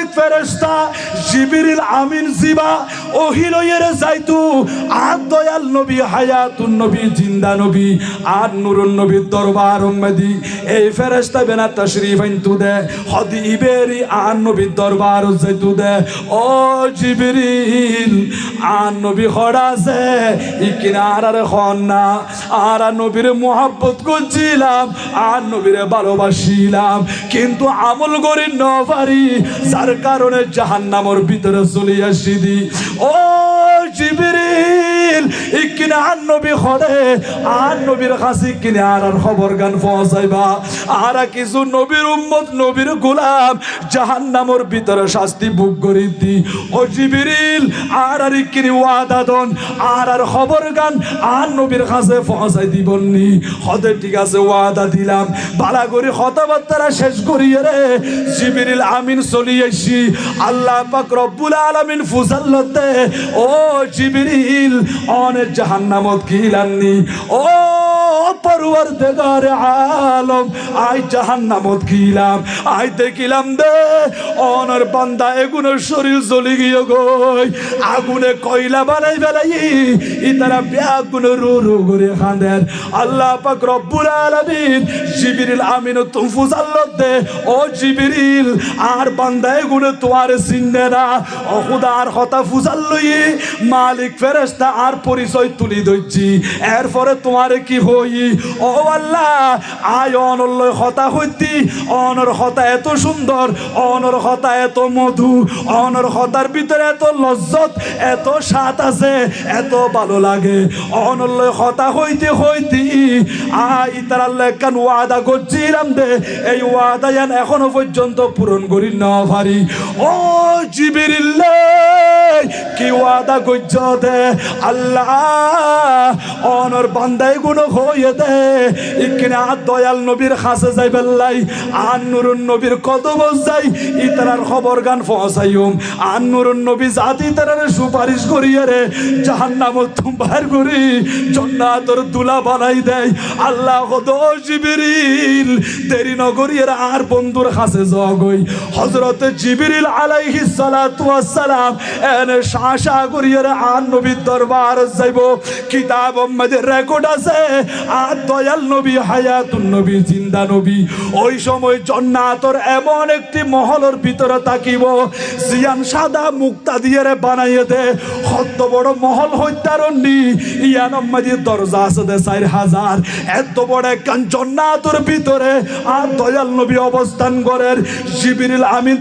মালিক ফেরেশতা জিবরিল আমিন জিবা ওহী লইরে যাইতু আর দয়াল নবী হায়াতুন নবী জিন্দা নবী আর নূরুন নবীর দরবার উম্মদি এই ফেরেশতা বেনা তশরীফ আনতু দে হদি ইবেরি আর নবীর দরবার যাইতু দে ও জিবরিল আর নবী খড়াছে ইকিনারারে খন না আর নবীর মোহাব্বত করছিলাম আর নবীরে ভালোবাসিলাম কিন্তু আমল করি না পারি যার কারণে জাহান্নামের ভিতরে চলে আসি দি ও জিবরিল ইকিনা আর নবী খড়ে আর নবীর কাছে কিনে আর খবর গান পৌঁছাইবা আর কিছু নবীর উম্মত নবীর গোলাম জাহান্নামের ভিতরে শাস্তি ভোগ করি দি ও জিবরিল আর কিনে ওয়াদা দন আর খবর গান আর নবীর কাছে পৌঁছাই দিবনি হতে ঠিক আছে ওয়াদা দিলাম বালা করে কথাবার্তা শেষ করিয়ে রে জিবরিল আমিন চলি আসি আল্লাহ পাক রব্বুল আলামিন ফুজাল্লতে ও জিবরিল অনেক জাহান্নামত গিলাননি ও পরওয়ারদিগার আলম আই জাহান্নামত গিলাম আই দেখিলাম দে অনর বান্দা এগুনের শরীর জ্বলি গিয়ে গই আগুনে কয়লা বানাই বেলাই ইতারা ব্যাগুন রু রু করে খাঁদেন আল্লাহ পাক রব্বুল আলামিন জিবরিল আমিন তুমি ফুজাল্লত দে ও জিবরিল আর বান্দা এগুনে তোমার চিনে না ও খুদার কথা ফুজাল লই মালিক ফেরেশতা আর পরিচয় তুলি দইছি এরপরে তোমার কি হই ও আল্লাহ আয় অনল্য কথা হইতি অনর কথা এত সুন্দর অনর কথা এত মধু অনর কথার ভিতরে এত লজ্জত এত স্বাদ আছে এত ভালো লাগে অনল্য কথা হইতে হইতি আই তার আল্লাহ কেন ওয়াদা করছিলাম দে এই ওয়াদা এখনো পর্যন্ত পূরণ করি না পারি ও জিবরিল কি ওয়াদা করছ দে আল্লাহ অনর বান্দাই গুণ হয়ে দে ইকনা দয়াল নবীর কাছে যাই বেল্লাই আর নুরুন নবীর কদম যাই ইতারার খবর গান পৌঁছাইম আর নুরুন নবী জাতি তারারে সুপারিশ করিয়ে রে জাহান্নামত বাইর করি জান্নাতের দুলা বানাই দেয় আল্লাহ খোদা জিবরিল দেরি নগরিয়ে আর বন্ধুর কাছে যাগই হযরত জিবরিল আলাইহিস সালাতু ওয়াস সালাম এনে শাশা করিয়ে আর নবীর দরবার যাইব কিতাব মধ্যে রেকর্ড আছে আর দয়াল নবী হায়াতুন নবী জিন্দা নবী ওই সময় জান্নাতের এমন একটি মহলের ভিতরে তাকিব জিয়ান সাদা মুক্তা দিয়ে বানাইয়ে দে কত বড় মহল হইতারনি ইয়ান মধ্যে দরজা আছে দে 4000 এত বড় একখান জান্নাতের ভিতরে আর দয়াল নবী অবস্থান করেন জিবরিল আমিন